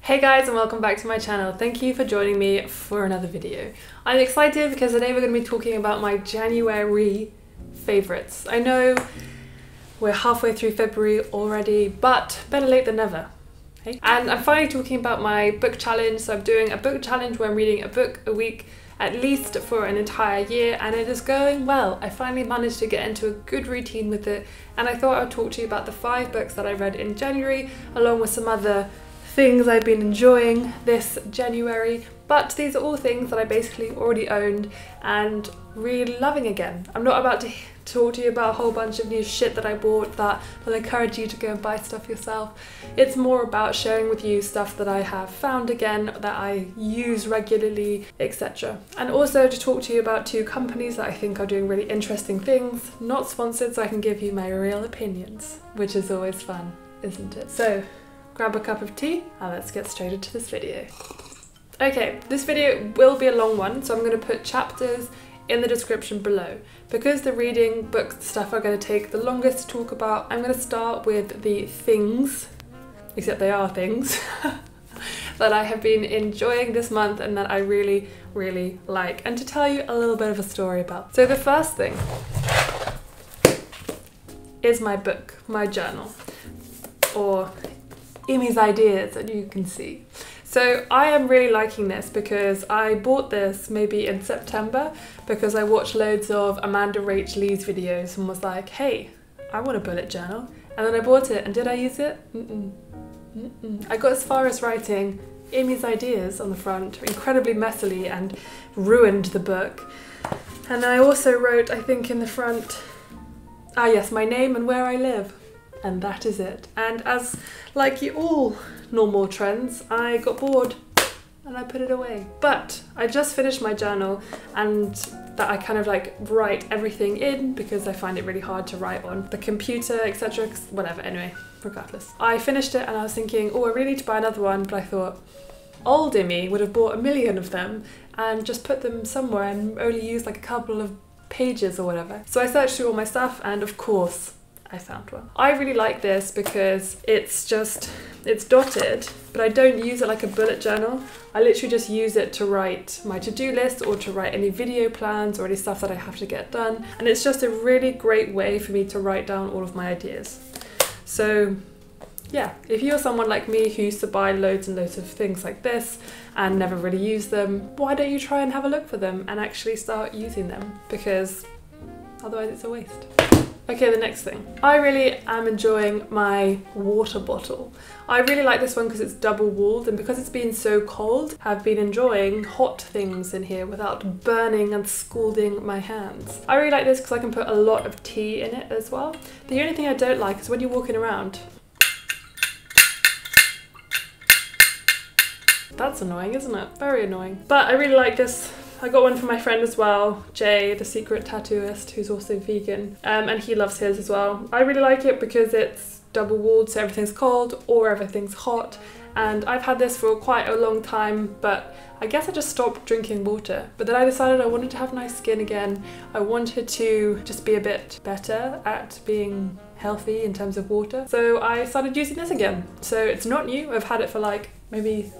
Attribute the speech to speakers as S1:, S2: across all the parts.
S1: Hey guys, and welcome back to my channel. Thank you for joining me for another video. I'm excited because today we're going to be talking about my January favourites. I know we're halfway through February already, but better late than never. Hey? And I'm finally talking about my book challenge. So I'm doing a book challenge where I'm reading a book a week at least for an entire year, and it is going well. I finally managed to get into a good routine with it, and I thought I would talk to you about the 5 books that I read in January, along with some other things I've been enjoying this January. But these are all things that I basically already owned and really loving again. I'm not about to talk to you about a whole bunch of new shit that I bought that will encourage you to go and buy stuff yourself. It's more about sharing with you stuff that I have found again, that I use regularly, etc. And also to talk to you about 2 companies that I think are doing really interesting things, not sponsored, so I can give you my real opinions, which is always fun, isn't it? So grab a cup of tea and let's get straight into this video. Okay, this video will be a long one, so I'm going to put chapters in the description below. Because the reading book stuff are going to take the longest to talk about, I'm going to start with the things, except they are things, that I have been enjoying this month and that I really, really like, and to tell you a little bit of a story about. So the first thing is my book, my journal, or Imi's ideas, that you can see. So I am really liking this because I bought this maybe in September because I watched loads of Amanda Rach Lee's videos and was like, hey, I want a bullet journal. And then I bought it, and did I use it? I got as far as writing Imi's ideas on the front, incredibly messily, and ruined the book. And I also wrote, I think in the front, yes, my name and where I live. And that is it. And as like all normal trends, I got bored and I put it away. But I just finished my journal, and that I kind of like write everything in because I find it really hard to write on the computer, etc. Whatever, anyway, regardless. I finished it and I was thinking, oh, I really need to buy another one, but I thought old Imi would have bought a million of them and just put them somewhere and only used like a couple of pages or whatever. So I searched through all my stuff, and of course I found one. I really like this because it's dotted, but I don't use it like a bullet journal. I literally just use it to write my to-do list or to write any video plans or any stuff that I have to get done. And it's just a really great way for me to write down all of my ideas. So yeah, if you're someone like me who used to buy loads and loads of things like this and never really use them, why don't you try and have a look for them and actually start using them? Because otherwise it's a waste. Okay, the next thing. I really am enjoying my water bottle. I really like this one because it's double walled, and because it's been so cold, I've been enjoying hot things in here without burning and scalding my hands. I really like this because I can put a lot of tea in it as well. The only thing I don't like is when you're walking around. That's annoying, isn't it? Very annoying. But I really like this. I got one for my friend as well, Jay, the secret tattooist, who's also vegan, and he loves his as well. I really like it because it's double walled, so everything's cold or everything's hot, and I've had this for quite a long time, but I guess I just stopped drinking water. But then I decided I wanted to have nice skin again. I wanted to just be a bit better at being healthy in terms of water, so I started using this again. So it's not new, I've had it for like maybe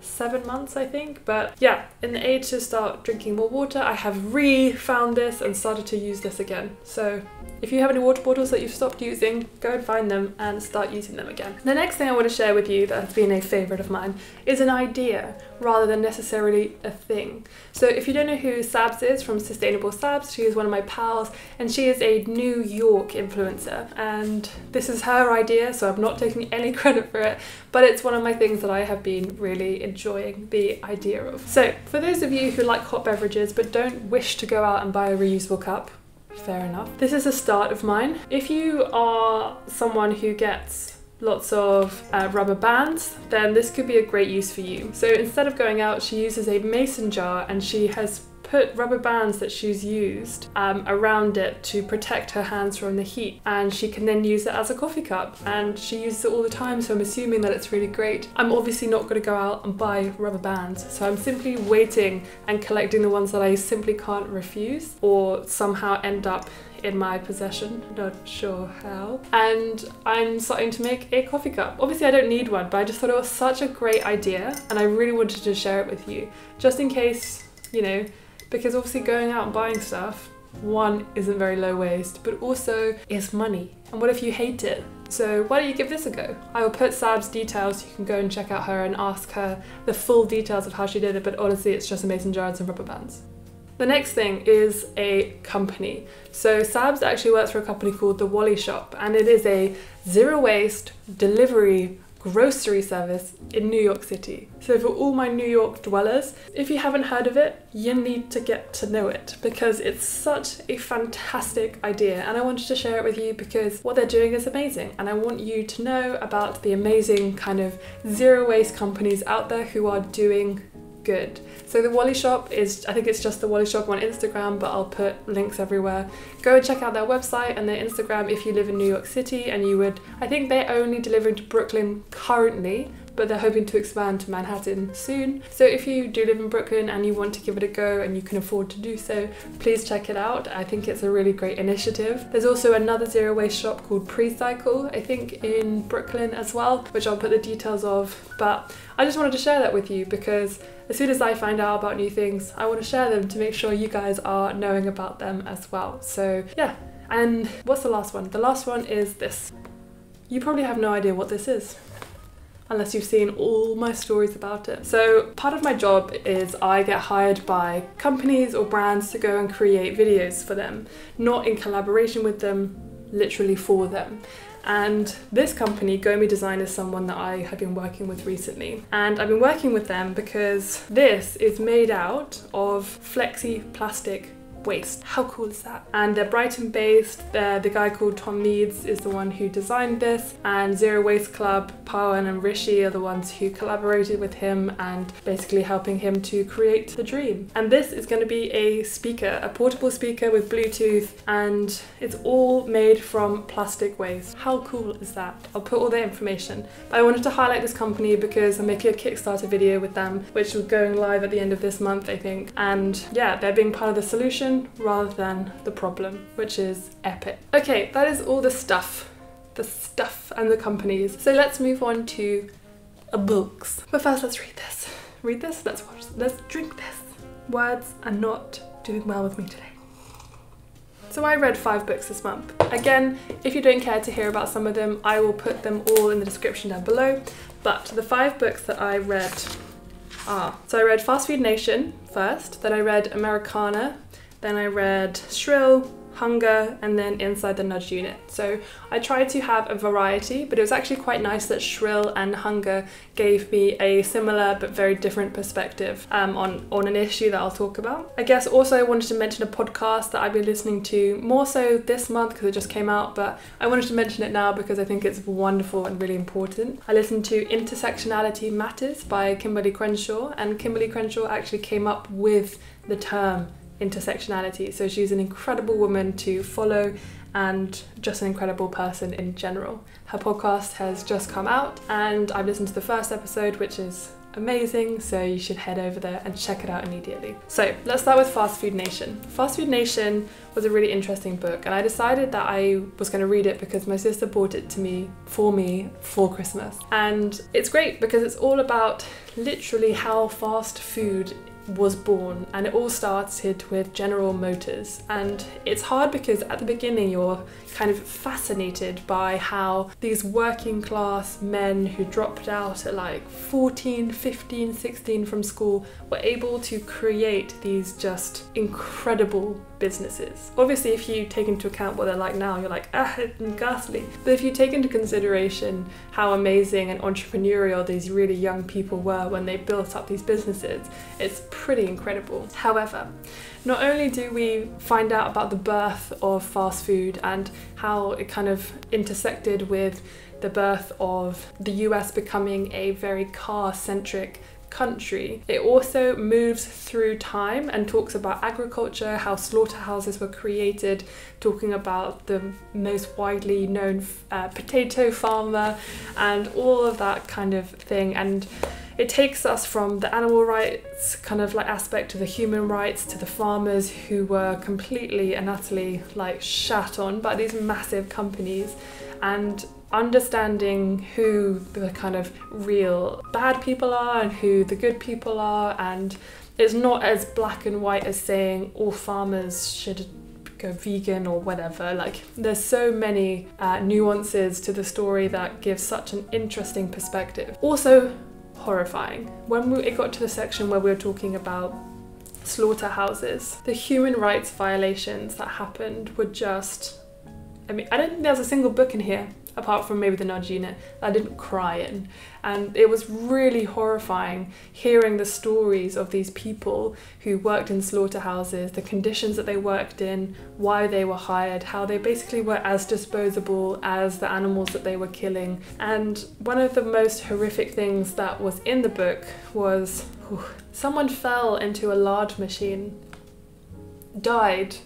S1: 7 months, I think. But yeah, in the age to start drinking more water, I have re-found this and started to use this again. So if you have any water bottles that you've stopped using, go and find them and start using them again. The next thing I want to share with you that has been a favourite of mine is an idea rather than necessarily a thing. So if you don't know who Sabs is from Sustainable Sabs, she is one of my pals, and she is a New York influencer, and this is her idea, so I'm not taking any credit for it, but it's one of my things that I have been really enjoying the idea of. So for those of you who like hot beverages but don't wish to go out and buy a reusable cup, fair enough. This is a start of mine. If you are someone who gets lots of rubber bands, then this could be a great use for you. So instead of going out, she uses a mason jar, and she has put rubber bands that she's used around it to protect her hands from the heat, and she can then use it as a coffee cup, and she uses it all the time, so I'm assuming that it's really great. I'm obviously not going to go out and buy rubber bands, so I'm simply waiting and collecting the ones that I simply can't refuse or somehow end up in my possession, not sure how. And I'm starting to make a coffee cup. Obviously I don't need one, but I just thought it was such a great idea and I really wanted to share it with you, just in case, you know, because obviously going out and buying stuff, one, isn't very low waste, but also is money. And what if you hate it? So why don't you give this a go? I will put Sabs' details, you can go and check out her and ask her the full details of how she did it, but honestly it's just a mason jar and some rubber bands. The next thing is a company. So Sabs actually works for a company called the Wally Shop, and it is a zero waste delivery grocery service in New York City. So for all my New York dwellers, if you haven't heard of it, you need to get to know it because it's such a fantastic idea, and I wanted to share it with you because what they're doing is amazing, and I want you to know about the amazing kind of zero waste companies out there who are doing good. So the Wally Shop is, I think it's just the Wally Shop on Instagram, but I'll put links everywhere. Go and check out their website and their Instagram if you live in New York City, and you would, I think they're only delivering to Brooklyn currently, but they're hoping to expand to Manhattan soon. So if you do live in Brooklyn and you want to give it a go and you can afford to do so, please check it out. I think it's a really great initiative. There's also another zero waste shop called Precycle, I think in Brooklyn as well, which I'll put the details of, but I just wanted to share that with you because as soon as I find out about new things, I want to share them to make sure you guys are knowing about them as well. So yeah, and what's the last one? The last one is this. You probably have no idea what this is, unless you've seen all my stories about it. So part of my job is I get hired by companies or brands to go and create videos for them, not in collaboration with them, literally for them. And this company, Gomi Design, is someone that I have been working with recently. And I've been working with them because this is made out of flexi plastic waste. How cool is that? And they're Brighton based. The guy called Tom Meads is the one who designed this, and Zero Waste Club, Powell and Rishi are the ones who collaborated with him and basically helping him to create the dream. And this is going to be a speaker, a portable speaker with Bluetooth, and it's all made from plastic waste. How cool is that? I'll put all the information. But I wanted to highlight this company because I'm making a Kickstarter video with them, which is going live at the end of this month, I think. And yeah, they're being part of the solution rather than the problem, which is epic. Okay, that is all the stuff and the companies. So let's move on to books. But first, let's read this. Read this, let's watch, let's drink this. Words are not doing well with me today. So I read 5 books this month. Again, if you don't care to hear about some of them, I will put them all in the description down below. But the 5 books that I read are, so I read Fast Food Nation first, then I read Americanah, then I read Shrill, Hunger, and then Inside the Nudge Unit. So I tried to have a variety, but it was actually quite nice that Shrill and Hunger gave me a similar but very different perspective on an issue that I'll talk about. I guess also I wanted to mention a podcast that I've been listening to more so this month because it just came out, but I wanted to mention it now because I think it's wonderful and really important. I listened to Intersectionality Matters by Kimberly Crenshaw, and Kimberly Crenshaw actually came up with the term intersectionality. So she's an incredible woman to follow and just an incredible person in general. Her podcast has just come out and I've listened to the first episode, which is amazing, so you should head over there and check it out immediately. So let's start with Fast Food Nation. Fast Food Nation was a really interesting book, and I decided that I was going to read it because my sister bought it to me for Christmas. And it's great because it's all about literally how fast food was born, and it all started with General Motors. And it's hard because at the beginning you're kind of fascinated by how these working class men who dropped out at like 14, 15, 16 from school were able to create these just incredible businesses. Obviously if you take into account what they're like now, you're like, ghastly. But if you take into consideration how amazing and entrepreneurial these really young people were when they built up these businesses, it's pretty incredible. However, not only do we find out about the birth of fast food and how it kind of intersected with the birth of the US becoming a very car-centric country. It also moves through time and talks about agriculture, how slaughterhouses were created, talking about the most widely known potato farmer and all of that kind of thing. And it takes us from the animal rights kind of like aspect to the human rights to the farmers who were completely and utterly like shat on by these massive companies, and understanding who the kind of real bad people are and who the good people are. And it's not as black and white as saying all farmers should go vegan or whatever. Like, there's so many nuances to the story that give such an interesting perspective. Also horrifying. When it got to the section where we were talking about slaughterhouses, the human rights violations that happened were just, I mean, I don't think there's a single book in here, apart from maybe the Nudge Unit, that I didn't cry in. And it was really horrifying hearing the stories of these people who worked in slaughterhouses, the conditions that they worked in, why they were hired, how they basically were as disposable as the animals that they were killing. And one of the most horrific things that was in the book was someone fell into a lard machine, died,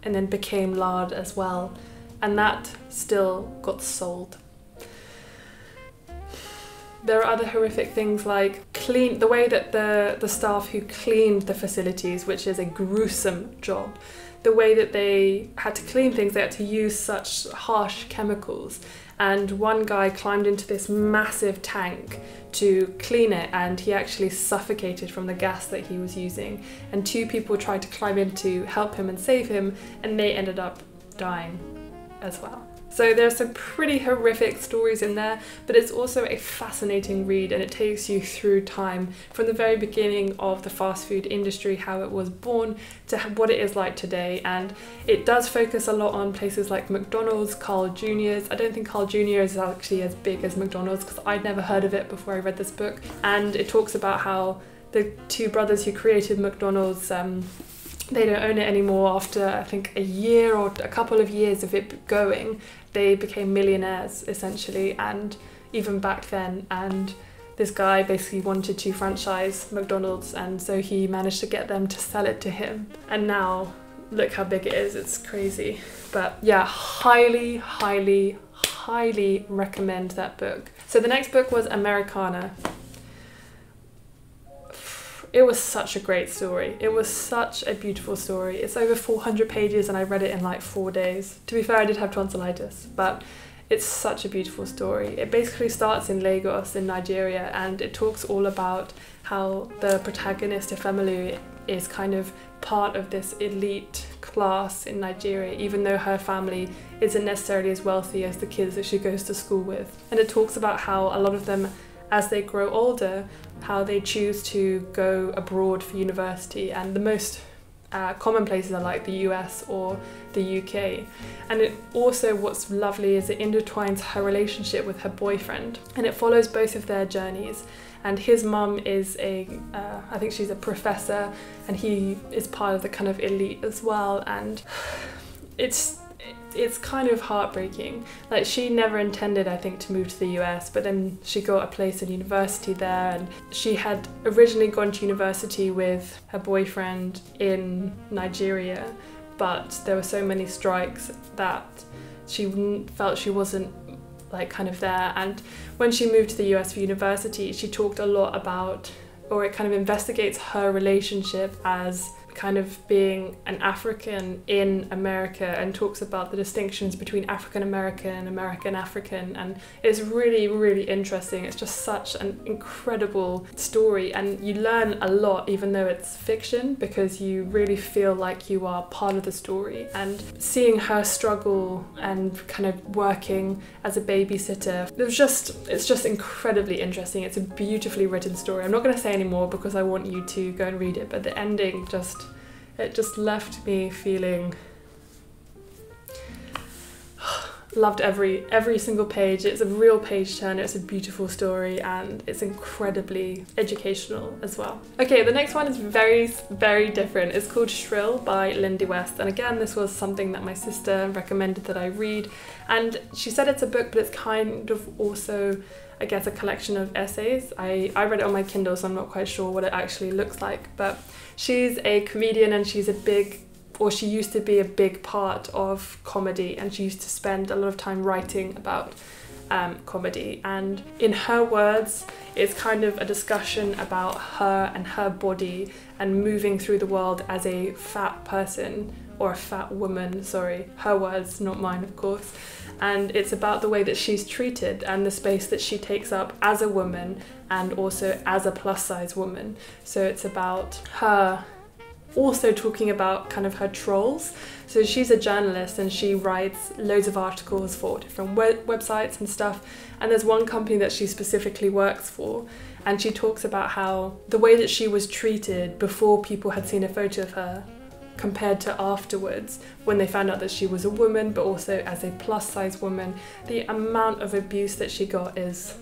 S1: and then became lard as well. And that still got sold. There are other horrific things like the way that the staff who cleaned the facilities, which is a gruesome job, the way that they had to clean things, they had to use such harsh chemicals. And one guy climbed into this massive tank to clean it, and he actually suffocated from the gas that he was using. And 2 people tried to climb in to help him and save him, and they ended up dying as well. So there's some pretty horrific stories in there, but it's also a fascinating read, and it takes you through time from the very beginning of the fast food industry, how it was born, to what it is like today. And it does focus a lot on places like McDonald's, Carl Jr.'s. I don't think Carl Jr. is actually as big as McDonald's, because I'd never heard of it before I read this book. And it talks about how the 2 brothers who created McDonald's, they don't own it anymore. After I think a year or a couple of years of it going, they became millionaires essentially, and even back then. And this guy basically wanted to franchise McDonald's, and so he managed to get them to sell it to him. And now look how big it is, it's crazy. But yeah, highly, highly, highly recommend that book. So the next book was Americanah. It was such a great story. It was such a beautiful story. It's over 400 pages and I read it in like 4 days. To be fair, I did have tonsillitis, but it's such a beautiful story. It basically starts in Lagos in Nigeria, and it talks all about how the protagonist, Efemelu, is kind of part of this elite class in Nigeria, even though her family isn't necessarily as wealthy as the kids that she goes to school with. And it talks about how a lot of them, as they grow older, how they choose to go abroad for university, and the most common places are like the US or the UK. And it also, what's lovely is it intertwines her relationship with her boyfriend, and it follows both of their journeys. And his mum is I think she's a professor, and he is part of the kind of elite as well. And it's kind of heartbreaking. Like, she never intended, I think, to move to the US, but then she got a place in university there, and she had originally gone to university with her boyfriend in Nigeria, but there were so many strikes that she felt she wasn't like kind of there. And when she moved to the US for university, she talked a lot about, or it kind of investigates her relationship as kind of being an African in America, and talks about the distinctions between African American and American African, and it's really, really interesting. It's just such an incredible story, and you learn a lot even though it's fiction, because you really feel like you are part of the story. And seeing her struggle and kind of working as a babysitter, it's just incredibly interesting. It's a beautifully written story. I'm not going to say any more because I want you to go and read it, but the ending just left me feeling loved every single page. It's a real page turner, it's a beautiful story, and it's incredibly educational as well. Okay, the next one is very, very different. It's called Shrill by Lindy West, and again, this was something that my sister recommended that I read, and she said it's a book, but it's kind of also I guess, a collection of essays. I read it on my Kindle, so I'm not quite sure what it actually looks like, but she's a comedian and she's she used to be a big part of comedy, and she used to spend a lot of time writing about comedy. And in her words, it's kind of a discussion about her and her body and moving through the world as a fat person, or a fat woman, sorry, her words, not mine, of course. And it's about the way that she's treated and the space that she takes up as a woman and also as a plus size woman. So it's about her also talking about kind of her trolls. So she's a journalist and she writes loads of articles for different websites and stuff, and there's one company that she specifically works for, and she talks about how the way that she was treated before people had seen a photo of her compared to afterwards, when they found out that she was a woman but also as a plus size woman, the amount of abuse that she got is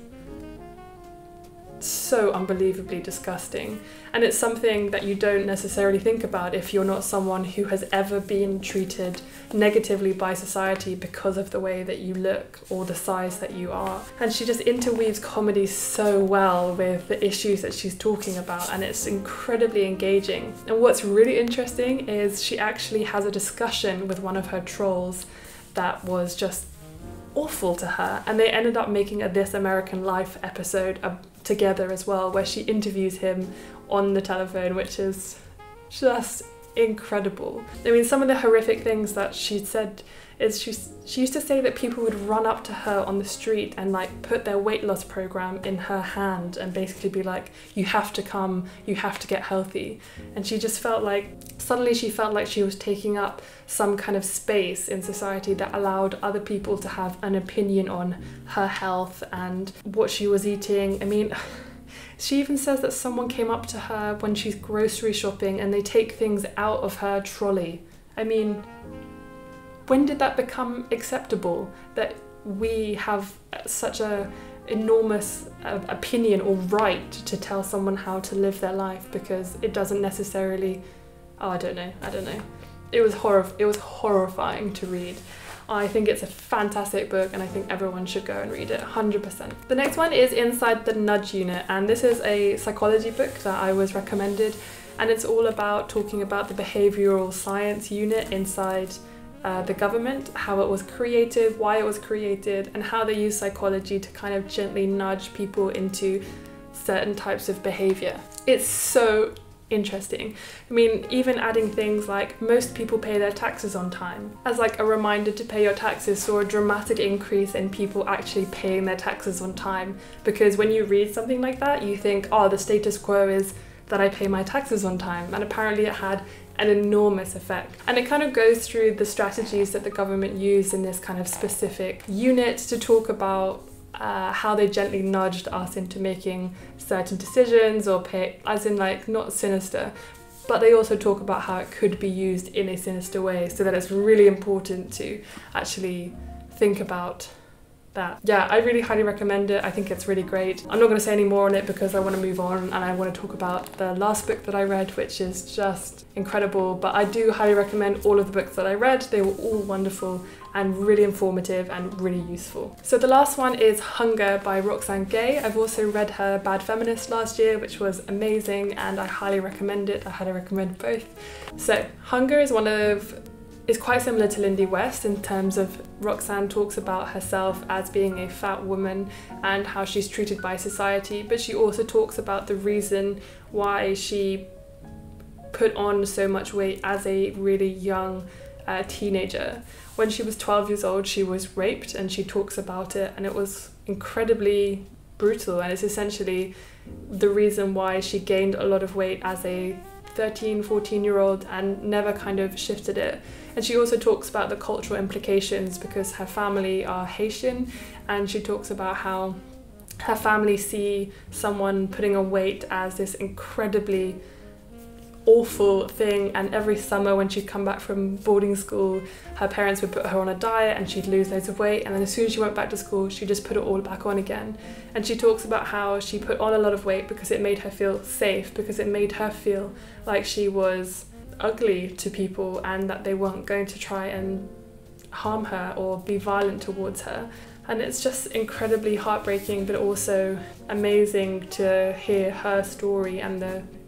S1: so unbelievably disgusting. And it's something that you don't necessarily think about if you're not someone who has ever been treated negatively by society because of the way that you look or the size that you are. And she just interweaves comedy so well with the issues that she's talking about, and it's incredibly engaging. And what's really interesting is she actually has a discussion with one of her trolls that was just awful to her, and they ended up making a This American Life episode together as well, where she interviews him on the telephone, which is just incredible. I mean, some of the horrific things that she said is she used to say that people would run up to her on the street and like put their weight loss program in her hand and basically be like, you have to come, you have to get healthy. And she just felt like, suddenly she felt like she was taking up some kind of space in society that allowed other people to have an opinion on her health and what she was eating. I mean, she even says that someone came up to her when she's grocery shopping and they take things out of her trolley. I mean, when did that become acceptable, that we have such a enormous opinion or right to tell someone how to live their life, because it doesn't necessarily, I don't know. It was horrifying to read. I think it's a fantastic book and I think everyone should go and read it, 100%. The next one is Inside the Nudge Unit, and this is a psychology book that I was recommended, and it's all about talking about the behavioural science unit inside the government, how it was created, why it was created, and how they use psychology to kind of gently nudge people into certain types of behaviour. It's so interesting. I mean, even adding things like most people pay their taxes on time as like a reminder to pay your taxes saw a dramatic increase in people actually paying their taxes on time, because when you read something like that you think, oh, the status quo is that I pay my taxes on time, and apparently it had an enormous effect. And it kind of goes through the strategies that the government used in this kind of specific unit to talk about how they gently nudged us into making certain decisions, or pay, as in like not sinister, but they also talk about how it could be used in a sinister way, so that it's really important to actually think about that. Yeah, I really highly recommend it. I think it's really great. I'm not going to say any more on it because I want to move on and I want to talk about the last book that I read, which is just incredible. But I do highly recommend all of the books that I read. They were all wonderful and really informative and really useful. So the last one is Hunger by Roxane Gay. I've also read her Bad Feminist last year, which was amazing, and I highly recommend it. I highly recommend both. So Hunger is quite similar to Lindy West in terms of Roxane talks about herself as being a fat woman and how she's treated by society, but she also talks about the reason why she put on so much weight as a really young teenager. When she was 12 years old, she was raped, and she talks about it, and it was incredibly brutal, and it's essentially the reason why she gained a lot of weight as a 13, 14-year-old and never kind of shifted it. And she also talks about the cultural implications because her family are Haitian, and she talks about how her family see someone putting on weight as this incredibly awful thing, and every summer when she'd come back from boarding school, her parents would put her on a diet and she'd lose loads of weight, and then as soon as she went back to school she just put it all back on again. And she talks about how she put on a lot of weight because it made her feel safe, because it made her feel like she was ugly to people and that they weren't going to try and harm her or be violent towards her. And it's just incredibly heartbreaking, but also amazing to hear her story and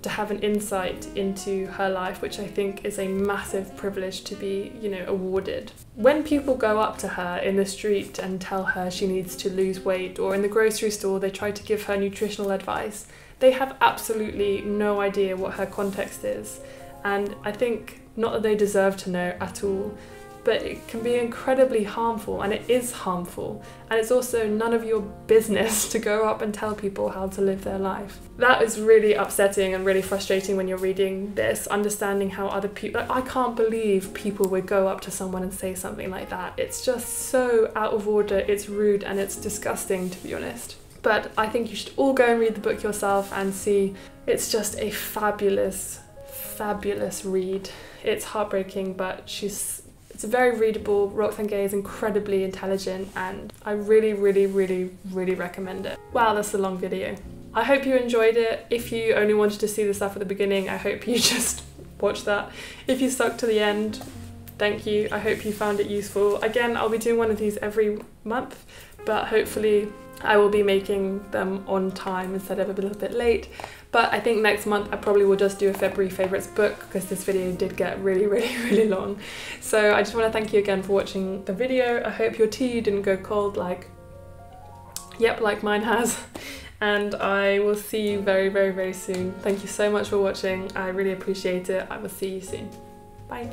S1: to have an insight into her life, which I think is a massive privilege to be, you know, awarded. When people go up to her in the street and tell her she needs to lose weight, or in the grocery store they try to give her nutritional advice, they have absolutely no idea what her context is. And I think not that they deserve to know at all, but it can be incredibly harmful, and it is harmful, and it's also none of your business to go up and tell people how to live their life. That is really upsetting and really frustrating when you're reading this, understanding how other people, like, I can't believe people would go up to someone and say something like that. It's just so out of order, it's rude, and it's disgusting, to be honest. But I think you should all go and read the book yourself and see. It's just a fabulous, fabulous read. It's heartbreaking, but it's very readable. Roxane Gay is incredibly intelligent, and I really, really, really, really recommend it. Wow, that's a long video. I hope you enjoyed it. If you only wanted to see the stuff at the beginning, I hope you just watched that. If you stuck to the end, thank you. I hope you found it useful. Again, I'll be doing one of these every month, but hopefully I will be making them on time instead of a little bit late. But I think next month I probably will just do a February favourites book, because this video did get really, really, really long. So I just want to thank you again for watching the video. I hope your tea didn't go cold like mine has. And I will see you very, very, very soon. Thank you so much for watching. I really appreciate it. I will see you soon. Bye.